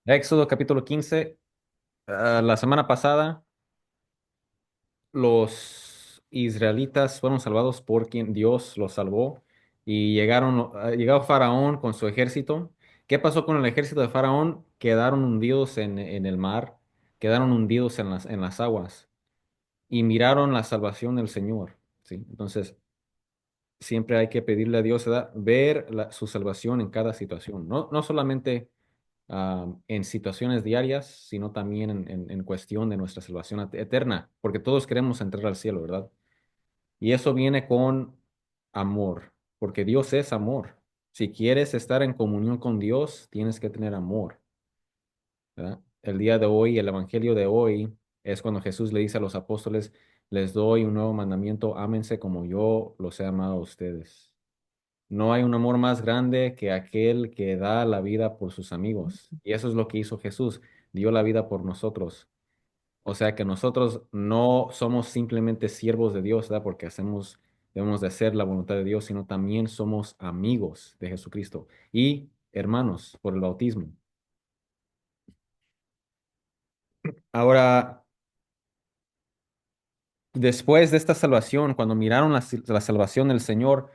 Éxodo capítulo 15. La semana pasada, los israelitas fueron salvados por quien Dios los salvó y llegó Faraón con su ejército. ¿Qué pasó con el ejército de Faraón? Quedaron hundidos en el mar, quedaron hundidos en las aguas y miraron la salvación del Señor. ¿Sí? Entonces, siempre hay que pedirle a Dios, ¿verdad? Ver su salvación en cada situación, no solamente en situaciones diarias, sino también en cuestión de nuestra salvación eterna, porque todos queremos entrar al cielo, ¿verdad? Y eso viene con amor, porque Dios es amor. Si quieres estar en comunión con Dios, tienes que tener amor, ¿verdad? El día de hoy, el evangelio de hoy, es cuando Jesús le dice a los apóstoles, les doy un nuevo mandamiento, ámense como yo los he amado a ustedes. No hay un amor más grande que aquel que da la vida por sus amigos. Y eso es lo que hizo Jesús. Dio la vida por nosotros. O sea que nosotros no somos simplemente siervos de Dios, ¿verdad? Porque debemos de hacer la voluntad de Dios, sino también somos amigos de Jesucristo y hermanos por el bautismo. Ahora, después de esta salvación, cuando miraron la salvación del Señor,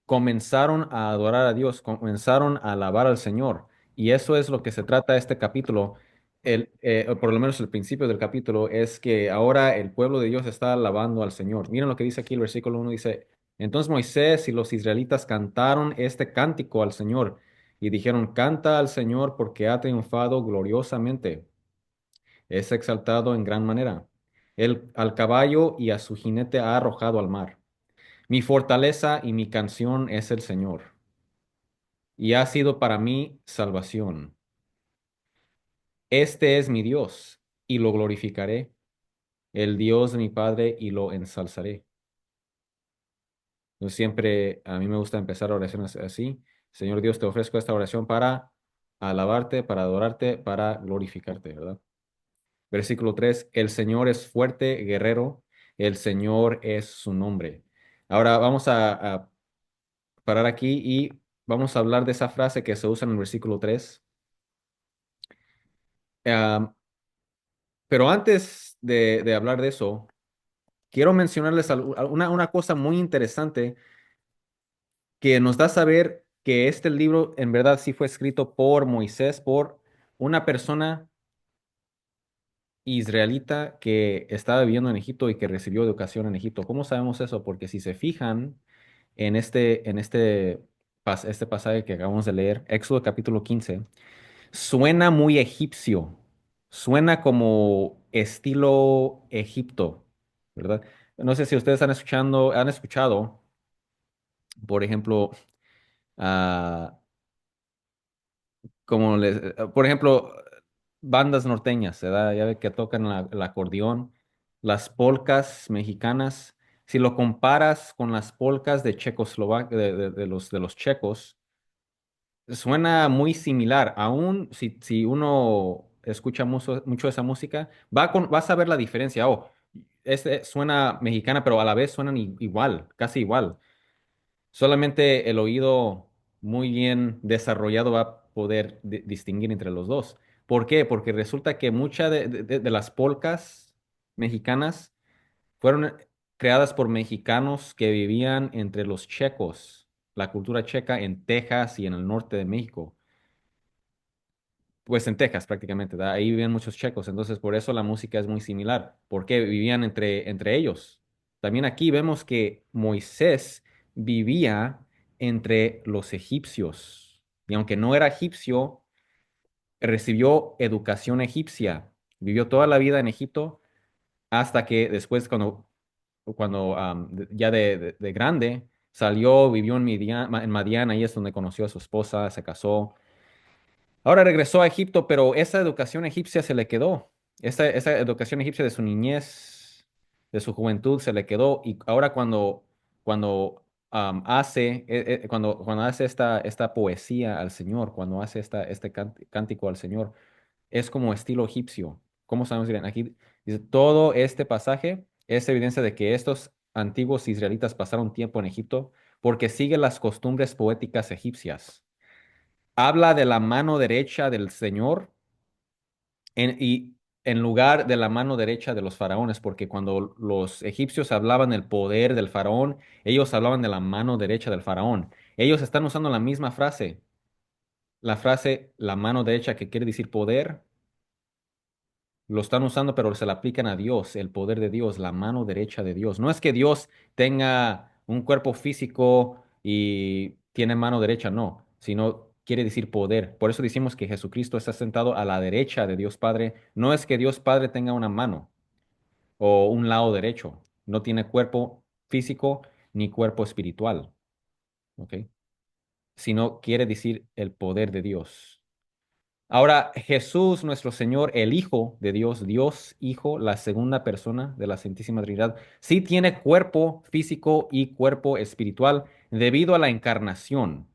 comenzaron a adorar a Dios, comenzaron a alabar al Señor. Y eso es lo que se trata este capítulo. O por lo menos el principio del capítulo es que ahora el pueblo de Dios está alabando al Señor. Miren lo que dice aquí el versículo 1, dice, entonces Moisés y los israelitas cantaron este cántico al Señor y dijeron, canta al Señor porque ha triunfado gloriosamente, es exaltado en gran manera. Él al caballo y a su jinete ha arrojado al mar. Mi fortaleza y mi canción es el Señor, y ha sido para mí salvación. Este es mi Dios, y lo glorificaré, el Dios de mi Padre, y lo ensalzaré. Yo siempre, a mí me gusta empezar oraciones así. Señor Dios, te ofrezco esta oración para alabarte, para adorarte, para glorificarte, ¿verdad? Versículo 3: el Señor es fuerte, guerrero, el Señor es su nombre. Ahora vamos a parar aquí y vamos a hablar de esa frase que se usa en el versículo 3. Ah, pero antes de hablar de eso, quiero mencionarles una cosa muy interesante que nos da a saber que este libro en verdad sí fue escrito por Moisés, por una persona israelita que estaba viviendo en Egipto y que recibió educación en Egipto. ¿Cómo sabemos eso? Porque si se fijan en este pasaje que acabamos de leer, Éxodo capítulo 15, suena muy egipcio, suena como estilo Egipto, ¿verdad? No sé si ustedes han escuchado, por ejemplo, ah, por ejemplo, bandas norteñas, ¿verdad? Ya ve que tocan el acordeón, las polcas mexicanas. Si lo comparas con las polcas de Checoslovaquia, de los checos, suena muy similar. Aún si uno escucha mucho esa música, vas a ver la diferencia. Oh, este suena mexicana, pero a la vez suenan igual, casi igual. Solamente el oído muy bien desarrollado va a poder distinguir entre los dos. ¿Por qué? Porque resulta que muchas de las polcas mexicanas fueron creadas por mexicanos que vivían entre los checos, la cultura checa en Texas y en el norte de México. Pues en Texas prácticamente, ¿verdad? Ahí vivían muchos checos, entonces por eso la música es muy similar, porque vivían entre ellos. También aquí vemos que Moisés vivía entre los egipcios, y aunque no era egipcio, recibió educación egipcia, vivió toda la vida en Egipto, hasta que después ya de grande, salió, vivió en Madián, ahí es donde conoció a su esposa, se casó. Ahora regresó a Egipto, pero esa educación egipcia se le quedó. Esa educación egipcia de su niñez, de su juventud, se le quedó. Y ahora cuando hace esta poesía al Señor, cuando hace este cántico al Señor, es como estilo egipcio. ¿Cómo sabemos? Miren, aquí dice, todo este pasaje es evidencia de que estos antiguos israelitas pasaron tiempo en Egipto porque sigue las costumbres poéticas egipcias. Habla de la mano derecha del Señor y en lugar de la mano derecha de los faraones, porque cuando los egipcios hablaban del poder del faraón, ellos hablaban de la mano derecha del faraón. Ellos están usando la misma frase, la frase la mano derecha que quiere decir poder, lo están usando, pero se la aplican a Dios, el poder de Dios, la mano derecha de Dios. No es que Dios tenga un cuerpo físico y tiene mano derecha, no, sino quiere decir poder. Por eso decimos que Jesucristo está sentado a la derecha de Dios Padre. No es que Dios Padre tenga una mano o un lado derecho. No tiene cuerpo físico ni cuerpo espiritual, ¿ok? Sino quiere decir el poder de Dios. Ahora, Jesús, nuestro Señor, el Hijo de Dios, Dios Hijo, la segunda persona de la Santísima Trinidad, sí tiene cuerpo físico y cuerpo espiritual debido a la encarnación,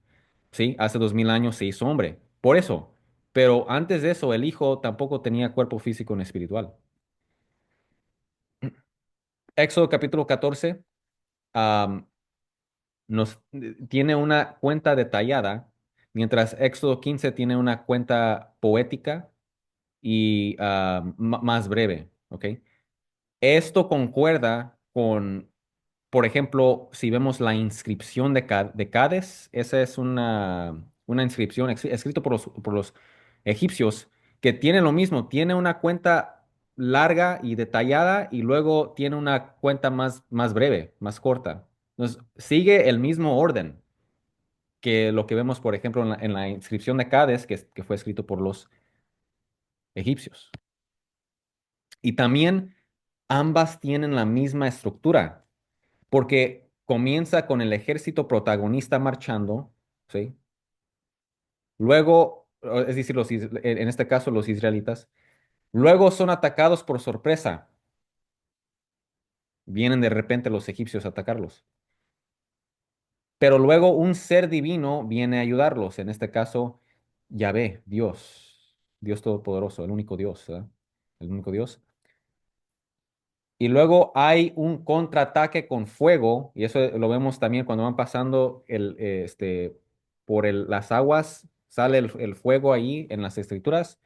¿sí? Hace 2000 años se hizo hombre, por eso. Pero antes de eso, el Hijo tampoco tenía cuerpo físico ni espiritual. Éxodo capítulo 14 am, tiene una cuenta detallada, mientras Éxodo 15 tiene una cuenta poética y más breve, ¿ok? Esto concuerda con, por ejemplo, si vemos la inscripción de Cádiz, esa es una inscripción escrita por los egipcios que tiene lo mismo, tiene una cuenta larga y detallada y luego tiene una cuenta más breve, más corta. Entonces, sigue el mismo orden que lo que vemos, por ejemplo, en la inscripción de Cádiz, que fue escrito por los egipcios. Y también ambas tienen la misma estructura, porque comienza con el ejército protagonista marchando, ¿sí? Luego, es decir, en este caso los israelitas, luego son atacados por sorpresa. Vienen de repente los egipcios a atacarlos. Pero luego un ser divino viene a ayudarlos, en este caso, Yahvé, Dios, Dios Todopoderoso, el único Dios, ¿verdad? El único Dios. Y luego hay un contraataque con fuego, y eso lo vemos también cuando van pasando por las aguas, sale el fuego ahí en las escrituras,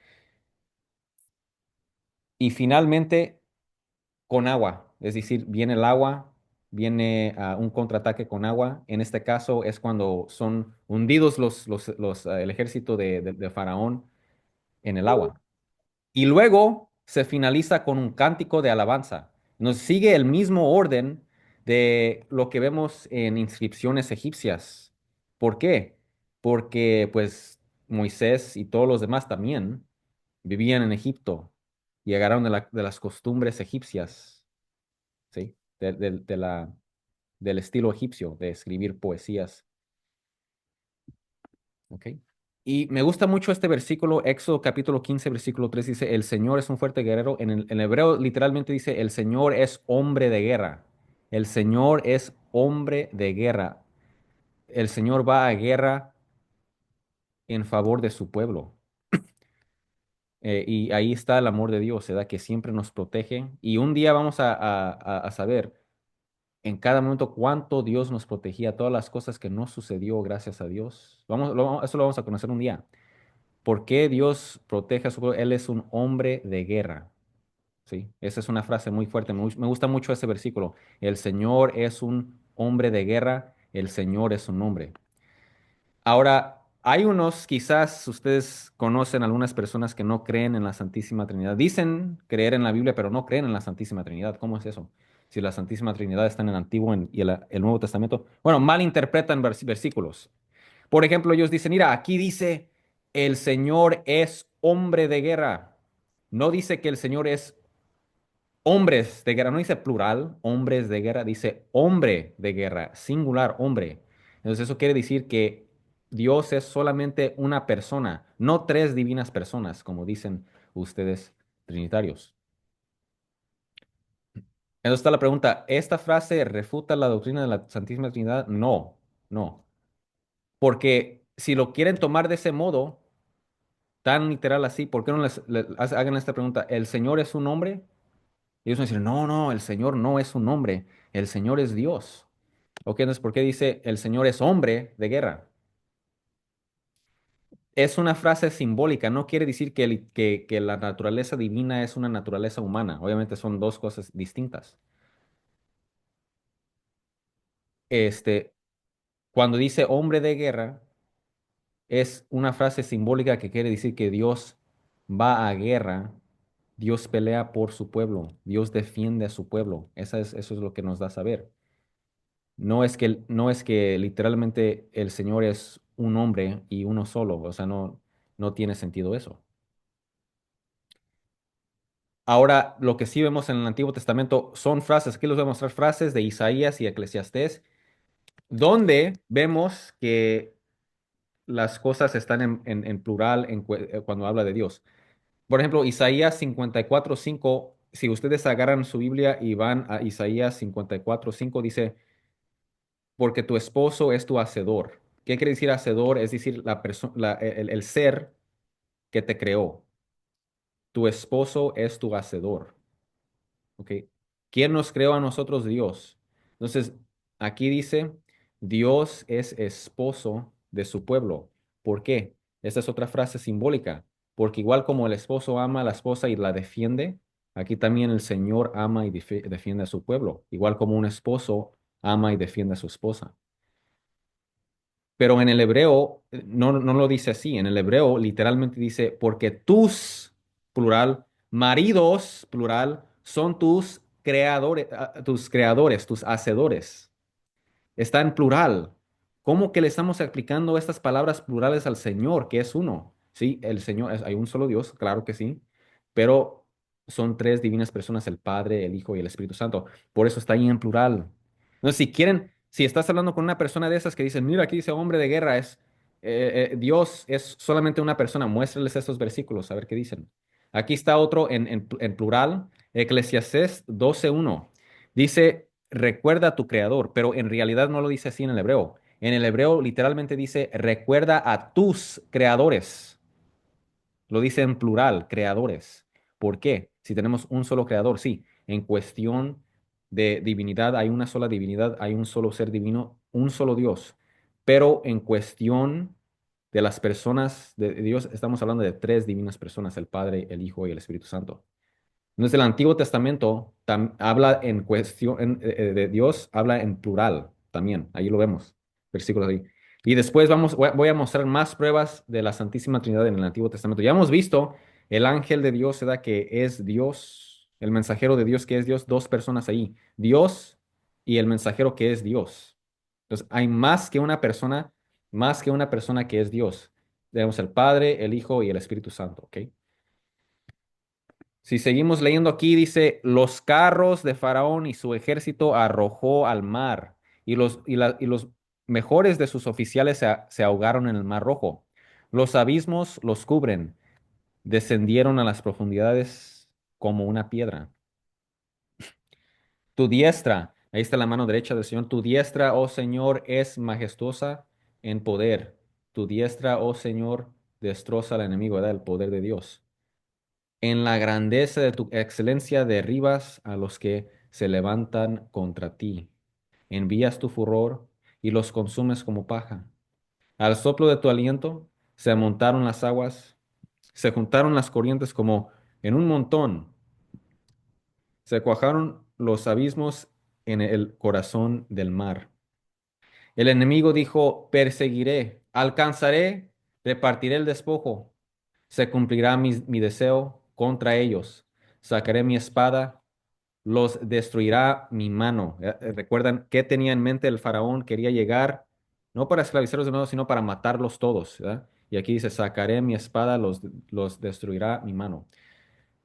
y finalmente con agua, es decir, viene el agua, viene un contraataque con agua. En este caso es cuando son hundidos el ejército de Faraón en el agua. Y luego se finaliza con un cántico de alabanza. Nos sigue el mismo orden de lo que vemos en inscripciones egipcias. ¿Por qué? Porque pues Moisés y todos los demás también vivían en Egipto y agarraron de las costumbres egipcias, ¿sí? Del estilo egipcio de escribir poesías, ¿ok? Y me gusta mucho este versículo, Éxodo capítulo 15 versículo 3 dice, el Señor es un fuerte guerrero. En hebreo literalmente dice, el Señor es hombre de guerra. El Señor es hombre de guerra. El Señor va a guerra en favor de su pueblo. Y ahí está el amor de Dios, ¿verdad? Que siempre nos protege. Y un día vamos a saber en cada momento cuánto Dios nos protegía, todas las cosas que no sucedió gracias a Dios. Eso lo vamos a conocer un día. ¿Por qué Dios protege a su pueblo? Él es un hombre de guerra. ¿Sí? Esa es una frase muy fuerte. Me gusta mucho ese versículo. El Señor es un hombre de guerra. El Señor es un hombre. Ahora, hay unos, quizás ustedes conocen algunas personas que no creen en la Santísima Trinidad. Dicen creer en la Biblia, pero no creen en la Santísima Trinidad. ¿Cómo es eso? Si la Santísima Trinidad está en el Antiguo y el Nuevo Testamento. Bueno, malinterpretan versículos. Por ejemplo, ellos dicen, mira, aquí dice, el Señor es hombre de guerra. No dice que el Señor es hombres de guerra, no dice plural, hombres de guerra, dice hombre de guerra, singular, hombre. Entonces eso quiere decir que Dios es solamente una persona, no tres divinas personas, como dicen ustedes trinitarios. Entonces está la pregunta, ¿esta frase refuta la doctrina de la Santísima Trinidad? No, no. Porque si lo quieren tomar de ese modo, tan literal así, ¿por qué no hagan esta pregunta? ¿El Señor es un hombre? Y ellos van a decir, no, no, el Señor no es un hombre, el Señor es Dios. Ok, entonces, ¿por qué dice el Señor es hombre de guerra? Es una frase simbólica, no quiere decir que la naturaleza divina es una naturaleza humana. Obviamente son dos cosas distintas. Este, Cuando dice hombre de guerra, es una frase simbólica que quiere decir que Dios va a guerra, Dios pelea por su pueblo, Dios defiende a su pueblo. Eso es lo que nos da a saber. No es que literalmente el Señor es un hombre y uno solo, o sea, no tiene sentido eso. Ahora, lo que sí vemos en el Antiguo Testamento son frases, aquí les voy a mostrar frases de Isaías y Eclesiastés, donde vemos que las cosas están en plural cuando habla de Dios. Por ejemplo, Isaías 54:5. Si ustedes agarran su Biblia y van a Isaías 54:5, dice, porque tu esposo es tu hacedor. ¿Qué quiere decir hacedor? Es decir, el ser que te creó. Tu esposo es tu hacedor. ¿Ok? ¿Quién nos creó a nosotros? Dios. Entonces, aquí dice, Dios es esposo de su pueblo. ¿Por qué? Esta es otra frase simbólica. Porque igual como el esposo ama a la esposa y la defiende, aquí también el Señor ama y defiende a su pueblo. Igual como un esposo ama y defiende a su esposa. Pero en el hebreo no lo dice así. En el hebreo literalmente dice, porque tus, plural, maridos, plural, son tus creadores, tus hacedores. Está en plural. ¿Cómo que le estamos aplicando estas palabras plurales al Señor, que es uno? Sí, el Señor, hay un solo Dios, claro que sí, pero son tres divinas personas, el Padre, el Hijo y el Espíritu Santo. Por eso está ahí en plural. Entonces, si quieren, si estás hablando con una persona de esas que dicen, mira, aquí dice hombre de guerra, Dios es solamente una persona, muéstrales estos versículos, a ver qué dicen. Aquí está otro en plural, Eclesiastés 12:1. Dice, recuerda a tu creador, pero en realidad no lo dice así en el hebreo. En el hebreo literalmente dice, recuerda a tus creadores. Lo dice en plural, creadores. ¿Por qué? Si tenemos un solo creador, sí. En cuestión de divinidad, hay una sola divinidad, hay un solo ser divino, un solo Dios. Pero en cuestión de las personas de Dios, estamos hablando de tres divinas personas, el Padre, el Hijo y el Espíritu Santo. Entonces, el Antiguo Testamento habla en cuestión de Dios, habla en plural también. Ahí lo vemos, versículos ahí. Y después voy a mostrar más pruebas de la Santísima Trinidad en el Antiguo Testamento. Ya hemos visto el ángel de Dios, ¿verdad? Que es Dios, el mensajero de Dios que es Dios, dos personas ahí, Dios y el mensajero que es Dios. Entonces, hay más que una persona que es Dios. Tenemos el Padre, el Hijo y el Espíritu Santo, ¿ok? Si seguimos leyendo aquí, dice, los carros de Faraón y su ejército arrojó al mar, y los mejores de sus oficiales se ahogaron en el mar rojo. Los abismos los cubren, descendieron a las profundidades como una piedra. Tu diestra, ahí está la mano derecha del Señor, tu diestra, oh Señor, es majestuosa en poder. Tu diestra, oh Señor, destroza al enemigo, ¿verdad? El poder de Dios. En la grandeza de tu excelencia derribas a los que se levantan contra ti. Envías tu furor y los consumes como paja. Al soplo de tu aliento se amontaron las aguas, se juntaron las corrientes como en un montón, se cuajaron los abismos en el corazón del mar. El enemigo dijo, perseguiré, alcanzaré, repartiré el despojo. Se cumplirá mi deseo contra ellos. Sacaré mi espada, los destruirá mi mano. ¿Recuerdan qué tenía en mente el faraón? Quería llegar, no para esclavizarlos de nuevo, sino para matarlos todos, ¿verdad? Y aquí dice, sacaré mi espada, los destruirá mi mano.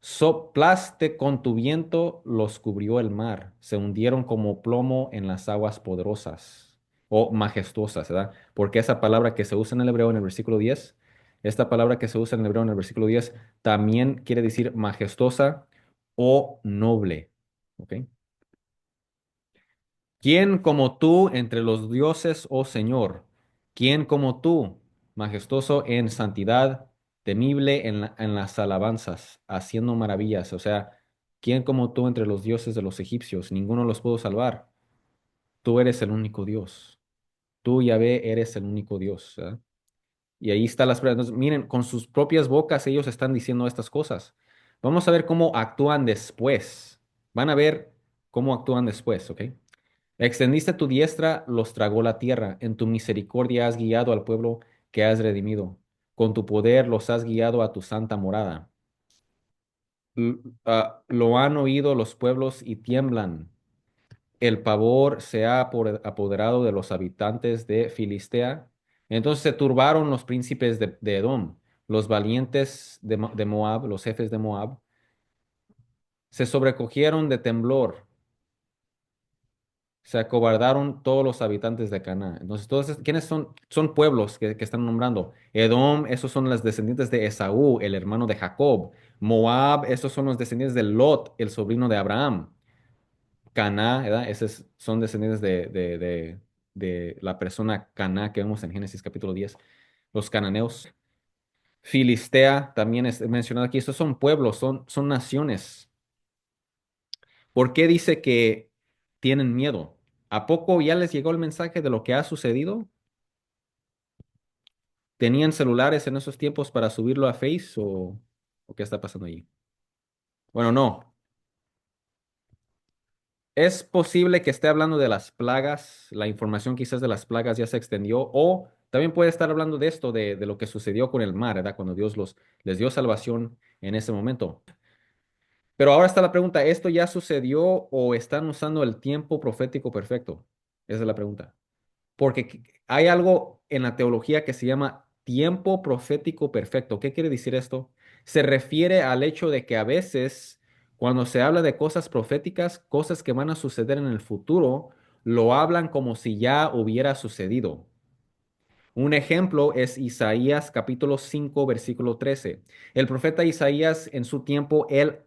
Soplaste con tu viento, los cubrió el mar, se hundieron como plomo en las aguas poderosas o majestuosas, ¿verdad? Porque esa palabra que se usa en el hebreo en el versículo 10, esta palabra que se usa en el hebreo en el versículo 10 también quiere decir majestuosa o noble, ¿ok? ¿Quién como tú entre los dioses, oh Señor? ¿Quién como tú, majestuoso en santidad, temible en las alabanzas, haciendo maravillas? O sea, ¿quién como tú entre los dioses de los egipcios? Ninguno los pudo salvar. Tú eres el único Dios. Tú, Yahvé, eres el único Dios, ¿verdad? Y ahí está las pruebas. Entonces, miren, con sus propias bocas ellos están diciendo estas cosas. Vamos a ver cómo actúan después. Van a ver cómo actúan después, ¿ok? Extendiste tu diestra, los tragó la tierra. En tu misericordia has guiado al pueblo que has redimido. Con tu poder los has guiado a tu santa morada. Lo han oído los pueblos y tiemblan. El pavor se ha apoderado de los habitantes de Filistea. Entonces se turbaron los príncipes de Edom, los valientes de Moab, los jefes de Moab, se sobrecogieron de temblor, se acobardaron todos los habitantes de Canaán. Entonces, ¿quiénes son? Son pueblos que están nombrando. Edom, esos son los descendientes de Esaú, el hermano de Jacob. Moab, esos son los descendientes de Lot, el sobrino de Abraham. Caná, ¿verdad? Esos son descendientes de la persona Caná que vemos en Génesis capítulo 10, los cananeos. Filistea también es mencionado aquí. Estos son pueblos, son naciones. ¿Por qué dice que tienen miedo? ¿A poco ya les llegó el mensaje de lo que ha sucedido? ¿Tenían celulares en esos tiempos para subirlo a Face o qué está pasando allí? Bueno, no. Es posible que esté hablando de las plagas, la información quizás de las plagas ya se extendió, o también puede estar hablando de esto, de lo que sucedió con el mar, ¿verdad? Cuando Dios les dio salvación en ese momento. Pero ahora está la pregunta, ¿esto ya sucedió o están usando el tiempo profético perfecto? Esa es la pregunta. Porque hay algo en la teología que se llama tiempo profético perfecto. ¿Qué quiere decir esto? Se refiere al hecho de que a veces, cuando se habla de cosas proféticas, cosas que van a suceder en el futuro, lo hablan como si ya hubiera sucedido. Un ejemplo es Isaías capítulo 5 versículo 13. El profeta Isaías en su tiempo, él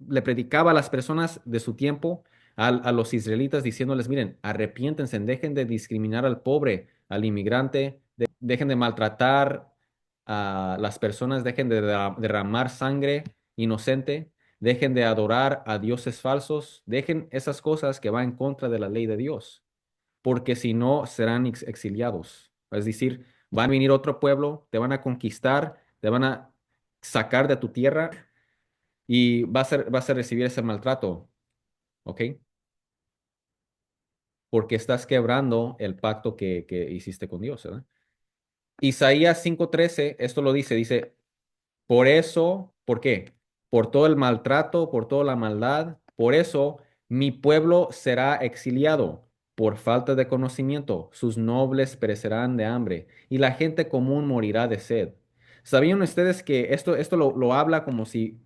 le predicaba a las personas de su tiempo, a los israelitas, diciéndoles, miren, arrepiéntense, dejen de discriminar al pobre, al inmigrante, dejen de maltratar a las personas, dejen de derramar sangre inocente, dejen de adorar a dioses falsos, dejen esas cosas que van en contra de la ley de Dios porque si no serán exiliados. Es decir, van a venir otro pueblo, te van a conquistar, te van a sacar de tu tierra y vas a recibir ese maltrato, ¿ok? Porque estás quebrando el pacto que hiciste con Dios, ¿verdad? Isaías 5:13, esto lo dice, por eso, ¿por qué? Por todo el maltrato, por toda la maldad, por eso mi pueblo será exiliado por falta de conocimiento, sus nobles perecerán de hambre y la gente común morirá de sed. ¿Sabían ustedes que esto lo habla como si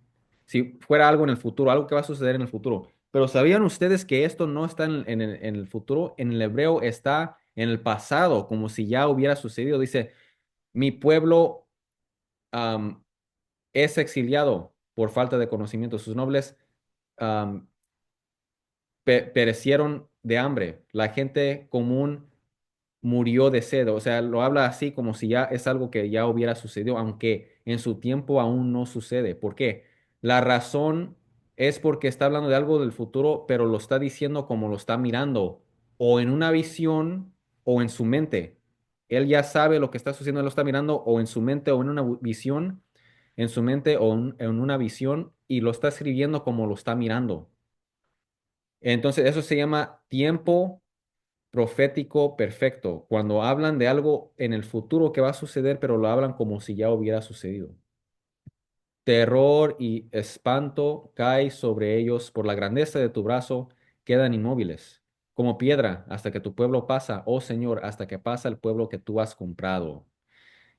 fuera algo en el futuro, algo que va a suceder en el futuro? Pero ¿sabían ustedes que esto no está en el futuro? En el hebreo está en el pasado, como si ya hubiera sucedido. Dice, mi pueblo es exiliado por falta de conocimiento. Sus nobles am, perecieron de hambre. La gente común murió de sed. O sea, lo habla así como si ya es algo que ya hubiera sucedido, aunque en su tiempo aún no sucede. ¿Por qué? La razón es porque está hablando de algo del futuro, pero lo está diciendo como lo está mirando, o en una visión o en su mente. Él ya sabe lo que está sucediendo, él lo está mirando o en su mente o en una visión, en su mente o en una visión, y lo está escribiendo como lo está mirando. Entonces, eso se llama tiempo profético perfecto, cuando hablan de algo en el futuro que va a suceder, pero lo hablan como si ya hubiera sucedido. Terror y espanto cae sobre ellos por la grandeza de tu brazo, quedan inmóviles, como piedra, hasta que tu pueblo pasa, oh Señor, hasta que pasa el pueblo que tú has comprado.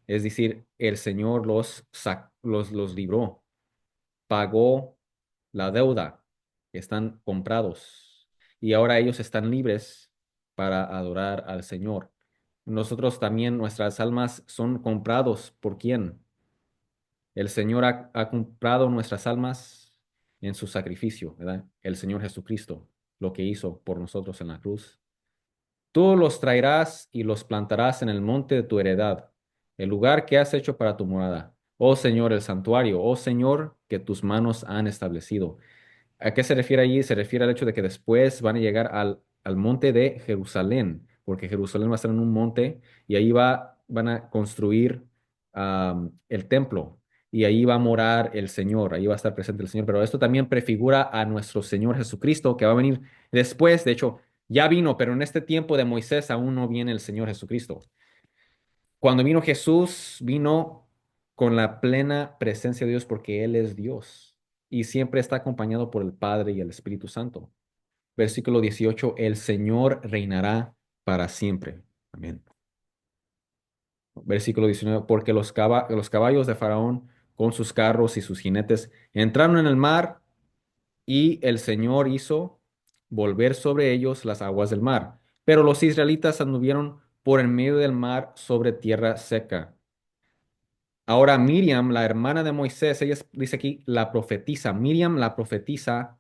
Es decir, el Señor los libró, pagó la deuda, están comprados y ahora ellos están libres para adorar al Señor. Nosotros también, nuestras almas son comprados. ¿Por quién? El Señor ha comprado nuestras almas en su sacrificio, ¿verdad? El Señor Jesucristo, lo que hizo por nosotros en la cruz. Tú los traerás y los plantarás en el monte de tu heredad, el lugar que has hecho para tu morada. Oh Señor, el santuario, oh Señor, que tus manos han establecido. ¿A qué se refiere allí? Se refiere al hecho de que después van a llegar al monte de Jerusalén, porque Jerusalén va a estar en un monte y ahí van a construir el templo y ahí va a morar el Señor, ahí va a estar presente el Señor. Pero esto también prefigura a nuestro Señor Jesucristo que va a venir después. De hecho, ya vino, pero en este tiempo de Moisés aún no viene el Señor Jesucristo. Cuando vino Jesús, vino con la plena presencia de Dios porque Él es Dios y siempre está acompañado por el Padre y el Espíritu Santo. Versículo 18, el Señor reinará para siempre. Amén. Versículo 19, porque los caballos de Faraón con sus carros y sus jinetes entraron en el mar y el Señor hizo volver sobre ellos las aguas del mar. Pero los israelitas anduvieron por en medio del mar sobre tierra seca. Ahora Miriam, la hermana de Moisés, dice aquí la profetisa. Miriam, la profetisa,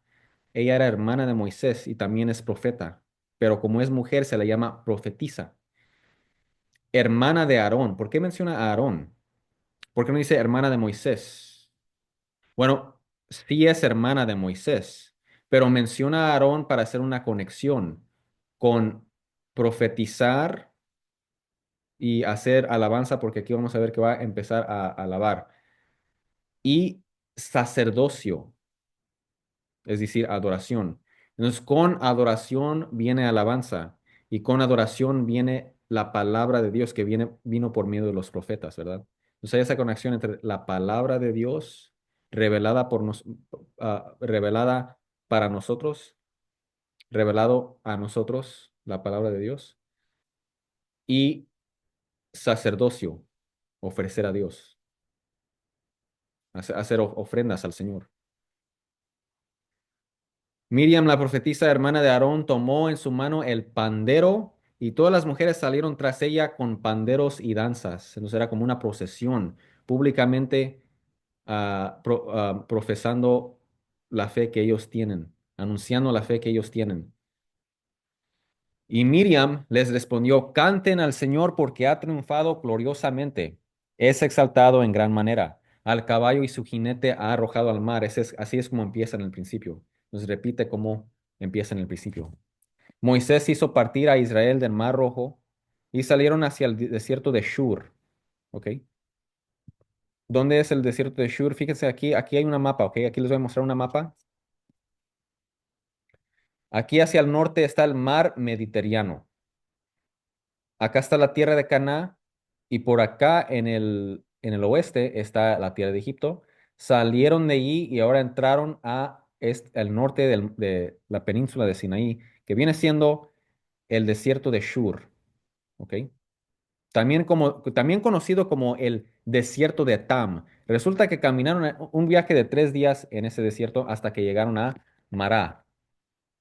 ella era hermana de Moisés y también es profeta, pero como es mujer se le llama profetisa. Hermana de Aarón. ¿Por qué menciona a Aarón? ¿Por qué no dice hermana de Moisés? Bueno, sí es hermana de Moisés, pero menciona a Aarón para hacer una conexión con profetizar y hacer alabanza, porque aquí vamos a ver que va a empezar a alabar. Y sacerdocio, es decir, adoración. Entonces, con adoración viene alabanza y con adoración viene la palabra de Dios que vino por medio de los profetas, ¿verdad? Entonces, hay esa conexión entre la palabra de Dios revelada revelada para nosotros, revelado a nosotros la palabra de Dios y sacerdocio, ofrecer a Dios, hacer ofrendas al Señor. Miriam, la profetisa hermana de Aarón, tomó en su mano el pandero y todas las mujeres salieron tras ella con panderos y danzas. Entonces era como una procesión, públicamente profesando la fe que ellos tienen, anunciando la fe que ellos tienen. Y Miriam les respondió, canten al Señor porque ha triunfado gloriosamente. Es exaltado en gran manera. Al caballo y su jinete ha arrojado al mar. Así es como empieza en el principio. Nos repite cómo empieza en el principio. Moisés hizo partir a Israel del Mar Rojo y salieron hacia el desierto de Shur. ¿Ok? ¿Dónde es el desierto de Shur? Fíjense aquí, aquí hay una mapa, ¿ok? Aquí les voy a mostrar una mapa. Aquí hacia el norte está el mar Mediterráneo. Acá está la tierra de Canaán y por acá en el oeste está la tierra de Egipto. Salieron de allí y ahora entraron al norte de la península de Sinaí, que viene siendo el desierto de Shur, ¿ok? También conocido como el desierto de Tam. Resulta que caminaron un viaje de 3 días en ese desierto hasta que llegaron a Mará.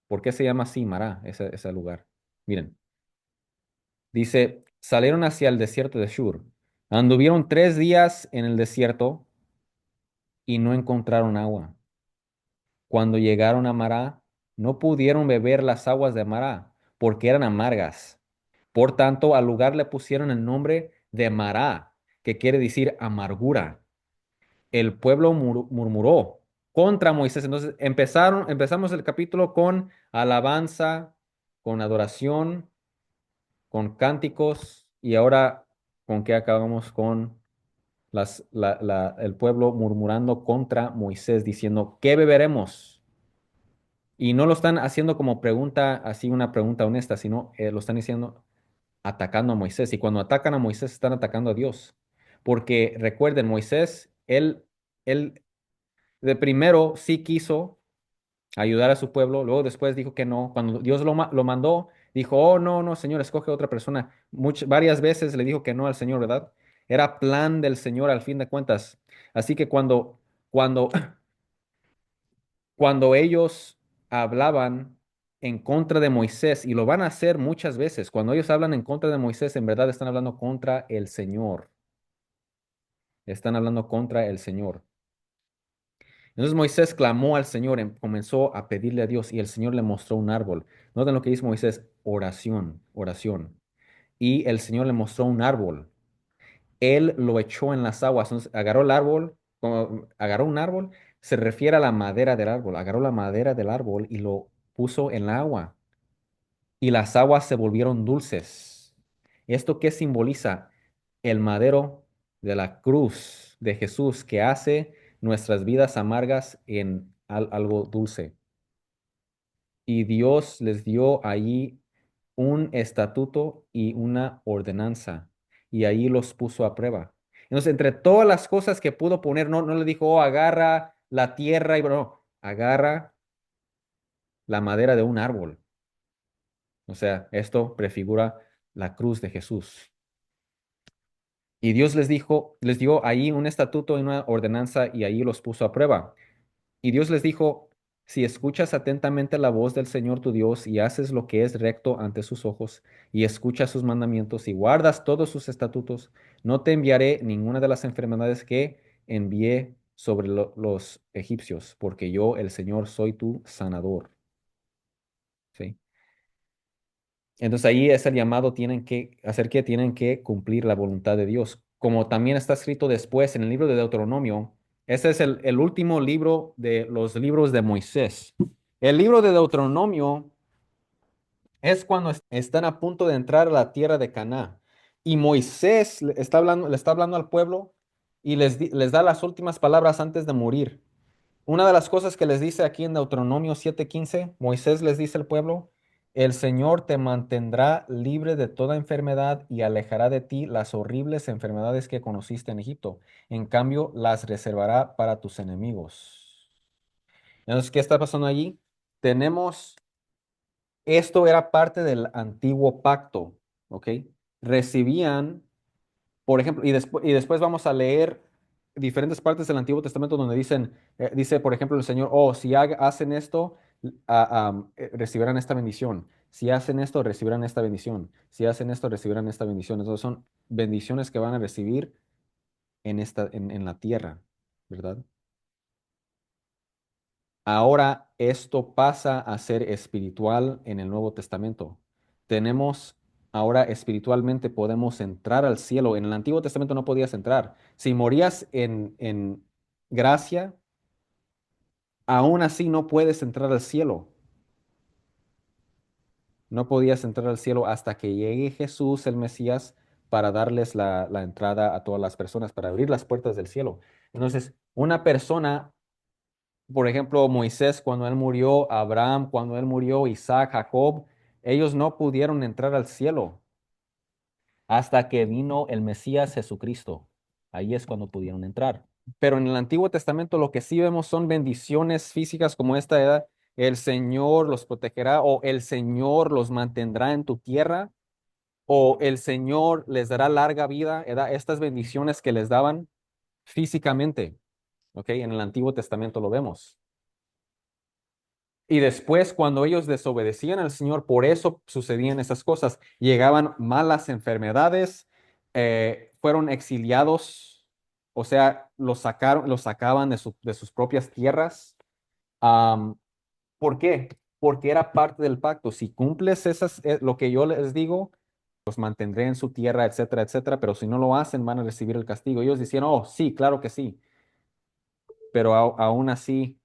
¿Por qué se llama así Mará, ese lugar? Miren. Dice, salieron hacia el desierto de Shur. Anduvieron 3 días en el desierto y no encontraron agua. Cuando llegaron a Mará, no pudieron beber las aguas de Mará porque eran amargas. Por tanto, al lugar le pusieron el nombre de Mará, que quiere decir amargura. El pueblo murmuró contra Moisés. Entonces empezamos el capítulo con alabanza, con adoración, con cánticos y ahora con qué acabamos con el pueblo murmurando contra Moisés diciendo, ¿qué beberemos? Y no lo están haciendo como pregunta, así una pregunta honesta, sino lo están diciendo atacando a Moisés. Y cuando atacan a Moisés, están atacando a Dios. Porque recuerden, Moisés, él de primero sí quiso ayudar a su pueblo. Luego después dijo que no. Cuando Dios lo mandó, dijo, oh, no, no, Señor, escoge otra persona. Varias veces le dijo que no al Señor, ¿verdad? Era plan del Señor al fin de cuentas. Así que cuando, cuando ellos hablaban en contra de Moisés, y lo van a hacer muchas veces, cuando ellos hablan en contra de Moisés, en verdad están hablando contra el Señor. Están hablando contra el Señor. Entonces Moisés clamó al Señor, comenzó a pedirle a Dios y el Señor le mostró un árbol. Noten lo que dice Moisés, oración, oración. Y el Señor le mostró un árbol. Él lo echó en las aguas. Entonces agarró el árbol, como agarró un árbol, se refiere a la madera del árbol. Agarró la madera del árbol y lo puso en la agua. Y las aguas se volvieron dulces. ¿Esto qué simboliza? El madero, de la cruz de Jesús que hace nuestras vidas amargas en algo dulce. Y Dios les dio allí un estatuto y una ordenanza, y ahí los puso a prueba. Entonces, entre todas las cosas que pudo poner, no le dijo, oh, agarra la tierra y no, agarra la madera de un árbol. O sea, esto prefigura la cruz de Jesús. Y Dios les dijo, les dio ahí un estatuto y una ordenanza y ahí los puso a prueba. Y Dios les dijo, si escuchas atentamente la voz del Señor tu Dios y haces lo que es recto ante sus ojos y escuchas sus mandamientos y guardas todos sus estatutos, no te enviaré ninguna de las enfermedades que envié sobre los egipcios, porque yo, el Señor, soy tu sanador. ¿Sí? Entonces ahí es el llamado, tienen que hacer que tienen que cumplir la voluntad de Dios. Como también está escrito después en el libro de Deuteronomio, ese es el último libro de los libros de Moisés. El libro de Deuteronomio es cuando están a punto de entrar a la tierra de Canaán. Y Moisés le está hablando al pueblo y les da las últimas palabras antes de morir. Una de las cosas que les dice aquí en Deuteronomio 7:15, Moisés les dice al pueblo, el Señor te mantendrá libre de toda enfermedad y alejará de ti las horribles enfermedades que conociste en Egipto. En cambio, las reservará para tus enemigos. Entonces, ¿qué está pasando allí? Tenemos, esto era parte del antiguo pacto, ¿ok? Recibían por ejemplo, y después vamos a leer diferentes partes del Antiguo Testamento donde dice, por ejemplo, el Señor, oh, si hacen esto, recibirán esta bendición. Si hacen esto, recibirán esta bendición. Si hacen esto, recibirán esta bendición. Entonces son bendiciones que van a recibir en la tierra, ¿verdad? Ahora esto pasa a ser espiritual en el Nuevo Testamento. Tenemos, ahora espiritualmente podemos entrar al cielo. En el Antiguo Testamento no podías entrar. Si morías en gracia, aún así no puedes entrar al cielo. No podías entrar al cielo hasta que llegue Jesús, el Mesías, para darles la entrada a todas las personas, para abrir las puertas del cielo. Entonces, una persona, por ejemplo, Moisés cuando él murió, Abraham cuando él murió, Isaac, Jacob, ellos no pudieron entrar al cielo hasta que vino el Mesías Jesucristo. Ahí es cuando pudieron entrar. Pero en el Antiguo Testamento lo que sí vemos son bendiciones físicas como esta edad. El Señor los protegerá o el Señor los mantendrá en tu tierra o el Señor les dará larga vida. Estas bendiciones que les daban físicamente. ¿Ok? En el Antiguo Testamento lo vemos. Y después, cuando ellos desobedecían al Señor, por eso sucedían esas cosas. Llegaban malas enfermedades, fueron exiliados, o sea, los sacaban de sus propias tierras. Am, ¿Por qué? Porque era parte del pacto. Si cumples lo que yo les digo, los mantendré en su tierra, etcétera, etcétera. Pero si no lo hacen, van a recibir el castigo. Ellos decían, oh, sí, claro que sí. Pero aún así,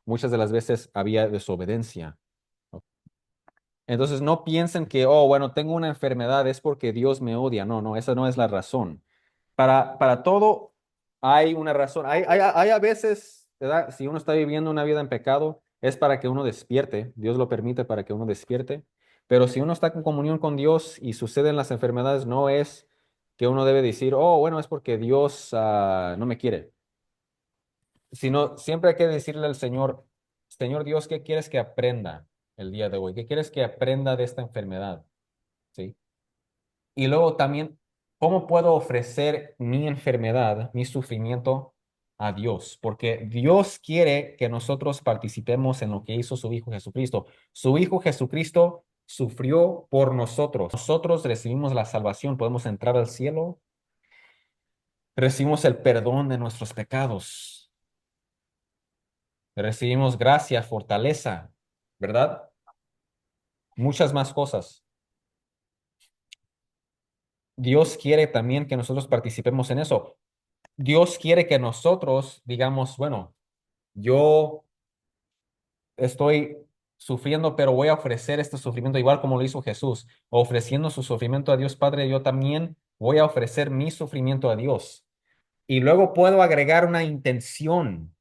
muchas de las veces había desobediencia. Entonces no piensen que, oh, bueno, tengo una enfermedad, es porque Dios me odia. No, no, esa no es la razón. Para todo hay una razón. Hay a veces, ¿verdad? Si uno está viviendo una vida en pecado, es para que uno despierte. Dios lo permite para que uno despierte. Pero si uno está en comunión con Dios y suceden las enfermedades, no es que uno debe decir, oh, bueno, es porque Dios no me quiere. Sino siempre hay que decirle al Señor, Señor Dios, ¿qué quieres que aprenda el día de hoy? ¿Qué quieres que aprenda de esta enfermedad? ¿Sí? Y luego también, ¿cómo puedo ofrecer mi enfermedad, mi sufrimiento a Dios? Porque Dios quiere que nosotros participemos en lo que hizo su Hijo Jesucristo. Su Hijo Jesucristo sufrió por nosotros. Nosotros recibimos la salvación, podemos entrar al cielo, recibimos el perdón de nuestros pecados, recibimos gracia, fortaleza, ¿verdad? Muchas más cosas. Dios quiere también que nosotros participemos en eso. Dios quiere que nosotros digamos, bueno, yo estoy sufriendo, pero voy a ofrecer este sufrimiento igual como lo hizo Jesús, ofreciendo su sufrimiento a Dios Padre, yo también voy a ofrecer mi sufrimiento a Dios. Y luego puedo agregar una intención.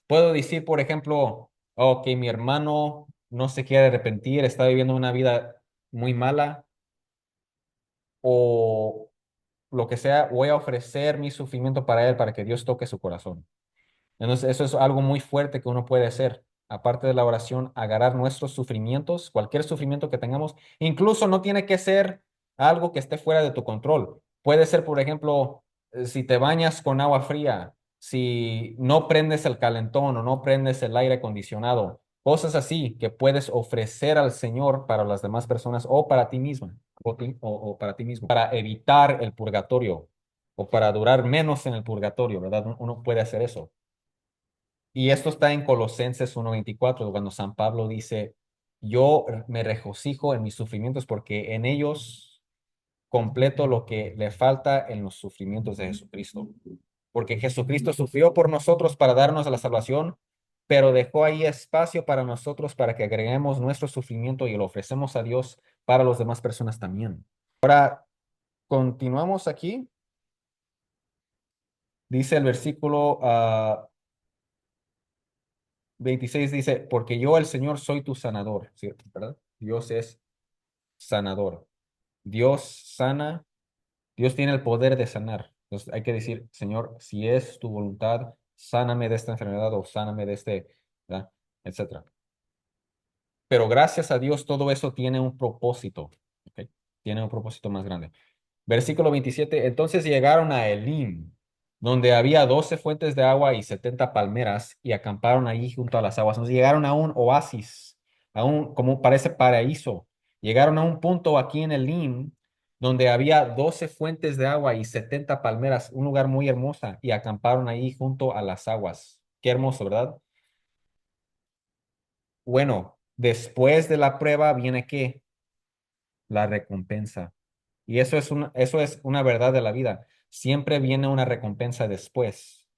Puedo decir, por ejemplo, ok, mi hermano no se quiere arrepentir, está viviendo una vida muy mala, o lo que sea, voy a ofrecer mi sufrimiento para él, para que Dios toque su corazón. Entonces, eso es algo muy fuerte que uno puede hacer. Aparte de la oración, agarrar nuestros sufrimientos, cualquier sufrimiento que tengamos, incluso no tiene que ser algo que esté fuera de tu control. Puede ser, por ejemplo, si te bañas con agua fría, si no prendes el calentón o no prendes el aire acondicionado, cosas así que puedes ofrecer al Señor para las demás personas o para ti misma o para ti mismo, para evitar el purgatorio o para durar menos en el purgatorio, ¿verdad? Uno puede hacer eso. Y esto está en Colosenses 1:24, cuando San Pablo dice, yo me regocijo en mis sufrimientos porque en ellos completo lo que le falta en los sufrimientos de Jesucristo. Porque Jesucristo sufrió por nosotros para darnos la salvación, pero dejó ahí espacio para nosotros para que agreguemos nuestro sufrimiento y lo ofrecemos a Dios para las demás personas también. Ahora, continuamos aquí. Dice el versículo 26 dice, porque yo el Señor soy tu sanador, ¿cierto? ¿Verdad? Dios es sanador. Dios sana, Dios tiene el poder de sanar. Entonces hay que decir, Señor, si es tu voluntad, sáname de esta enfermedad o sáname de este, ¿verdad? Etcétera. Pero gracias a Dios todo eso tiene un propósito, ¿ok? Tiene un propósito más grande. Versículo 27. Entonces llegaron a Elim, donde había 12 fuentes de agua y 70 palmeras, y acamparon allí junto a las aguas. Entonces llegaron a un oasis, como parece paraíso. Llegaron a un punto aquí en Elim, donde había 12 fuentes de agua y 70 palmeras, un lugar muy hermoso, y acamparon allí junto a las aguas. Qué hermoso, ¿verdad? Bueno, después de la prueba viene ¿qué? La recompensa. Y eso es una verdad de la vida. Siempre viene una recompensa después,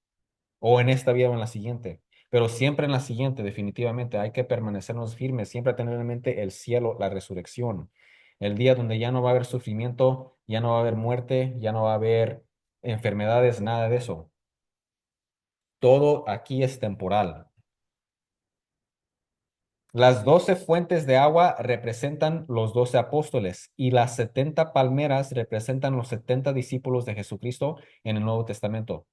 o en esta vida o en la siguiente, pero siempre en la siguiente, definitivamente. Hay que permanecernos firmes, siempre tener en mente el cielo, la resurrección, el día donde ya no va a haber sufrimiento, ya no va a haber muerte, ya no va a haber enfermedades, nada de eso. Todo aquí es temporal. Las 12 fuentes de agua representan los 12 apóstoles y las 70 palmeras representan los 70 discípulos de Jesucristo en el Nuevo Testamento.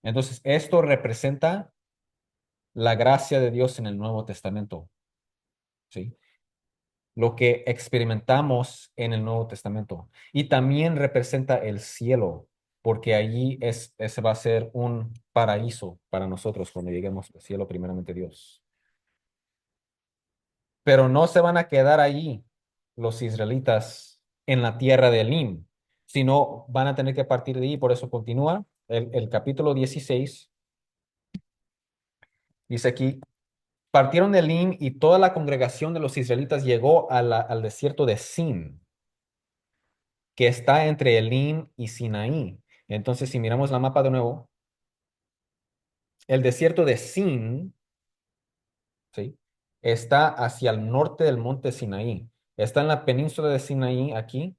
Entonces, esto representa la gracia de Dios en el Nuevo Testamento, ¿sí? Lo que experimentamos en el Nuevo Testamento. Y también representa el cielo, porque allí ese va a ser un paraíso para nosotros cuando lleguemos al cielo, primeramente Dios. Pero no se van a quedar allí los israelitas en la tierra de Elim, sino van a tener que partir de allí. Por eso continúa el capítulo 16. Dice aquí, partieron de Elim y toda la congregación de los israelitas llegó al desierto de Sin, que está entre Elim y Sinaí. Entonces, si miramos la mapa de nuevo, el desierto de Sin, ¿sí? Está hacia el norte del monte Sinaí. Está en la península de Sinaí, aquí.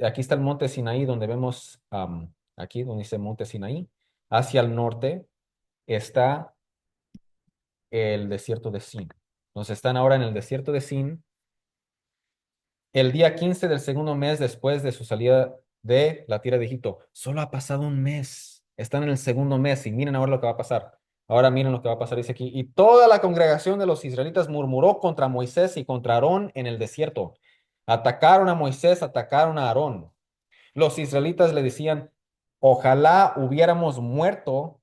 Aquí está el monte Sinaí, donde vemos, aquí donde dice monte Sinaí. Hacia el norte está el desierto de Sin. Entonces están ahora en el desierto de Sin. El día 15 del segundo mes después de su salida de la tierra de Egipto. Solo ha pasado un mes. Están en el segundo mes y miren ahora lo que va a pasar. Ahora miren lo que va a pasar, dice aquí. Y toda la congregación de los israelitas murmuró contra Moisés y contra Aarón en el desierto. Atacaron a Moisés, atacaron a Aarón. Los israelitas le decían, ojalá hubiéramos muerto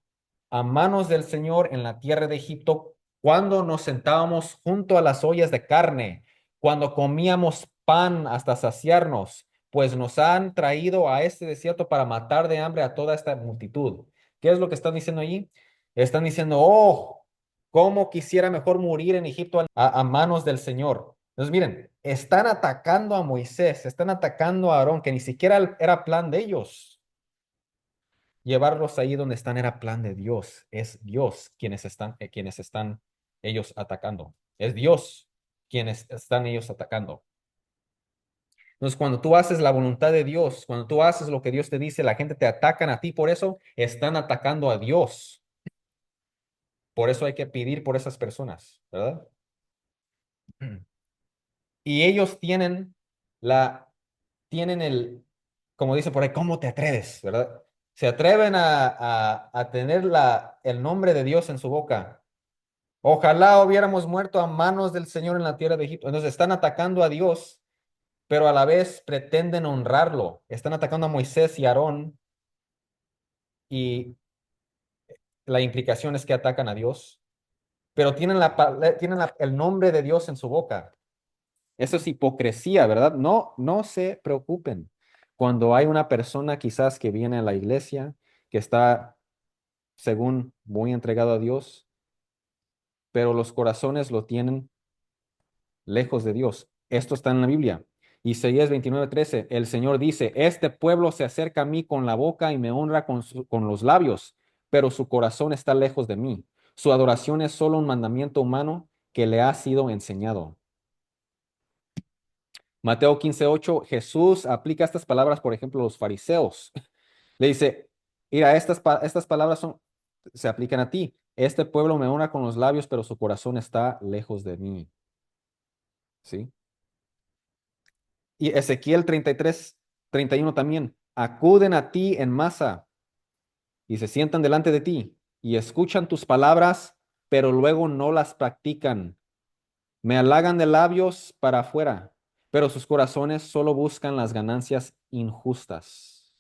a manos del Señor en la tierra de Egipto cuando nos sentábamos junto a las ollas de carne, cuando comíamos pan hasta saciarnos, pues nos han traído a este desierto para matar de hambre a toda esta multitud. ¿Qué es lo que están diciendo allí? Están diciendo, oh, cómo quisiera mejor morir en Egipto a manos del Señor. Entonces, miren, están atacando a Moisés, están atacando a Aarón, que ni siquiera era plan de ellos. Llevarlos ahí donde están era plan de Dios. Es Dios quienes están ellos atacando. Es Dios quienes están ellos atacando. Entonces, cuando tú haces la voluntad de Dios, cuando tú haces lo que Dios te dice, la gente te atacan a ti por eso, están atacando a Dios. Por eso hay que pedir por esas personas, ¿verdad? Y ellos tienen como dice por ahí, ¿cómo te atreves, verdad? Se atreven a tener el nombre de Dios en su boca. Ojalá hubiéramos muerto a manos del Señor en la tierra de Egipto. Entonces están atacando a Dios, pero a la vez pretenden honrarlo. Están atacando a Moisés y Aarón y la implicación es que atacan a Dios, pero tienen el nombre de Dios en su boca. Eso es hipocresía, ¿verdad? No, no se preocupen. Cuando hay una persona quizás que viene a la iglesia, que está, según, muy entregado a Dios, pero los corazones lo tienen lejos de Dios. Esto está en la Biblia. Isaías 29:13, el Señor dice, este pueblo se acerca a mí con la boca y me honra con los labios, pero su corazón está lejos de mí. Su adoración es solo un mandamiento humano que le ha sido enseñado. Mateo 15:8, Jesús aplica estas palabras, por ejemplo, a los fariseos. Le dice, mira, estas palabras se aplican a ti. Este pueblo me honra con los labios, pero su corazón está lejos de mí. ¿Sí? Y Ezequiel 33:31 también. Acuden a ti en masa y se sientan delante de ti y escuchan tus palabras, pero luego no las practican. Me halagan de labios para afuera, pero sus corazones solo buscan las ganancias injustas.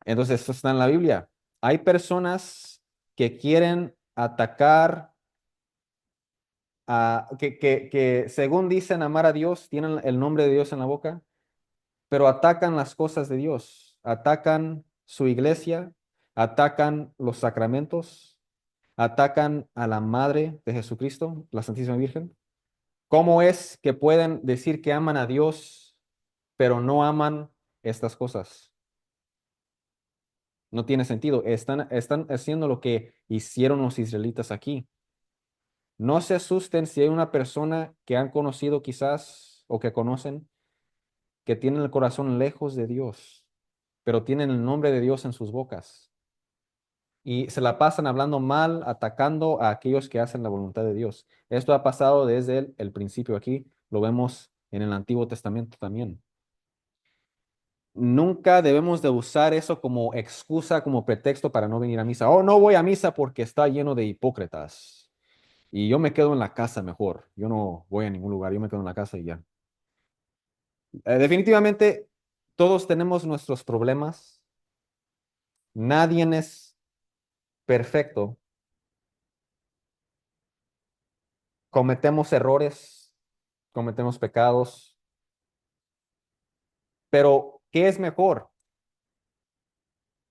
Entonces, esto está en la Biblia. Hay personas que quieren atacar, que según dicen amar a Dios, tienen el nombre de Dios en la boca, pero atacan las cosas de Dios, atacan su iglesia, atacan los sacramentos, atacan a la Madre de Jesucristo, la Santísima Virgen. ¿Cómo es que pueden decir que aman a Dios, pero no aman estas cosas? No tiene sentido. Están haciendo lo que hicieron los israelitas aquí. No se asusten si hay una persona que han conocido quizás o que conocen que tienen el corazón lejos de Dios, pero tienen el nombre de Dios en sus bocas y se la pasan hablando mal, atacando a aquellos que hacen la voluntad de Dios. Esto ha pasado desde el principio aquí, lo vemos en el Antiguo Testamento también. Nunca debemos de usar eso como excusa, como pretexto para no venir a misa. Oh, no voy a misa porque está lleno de hipócritas. Y yo me quedo en la casa mejor. Yo no voy a ningún lugar, yo me quedo en la casa y ya. Definitivamente, todos tenemos nuestros problemas. Nadie es perfecto. Cometemos errores, cometemos pecados. Pero, ¿qué es mejor?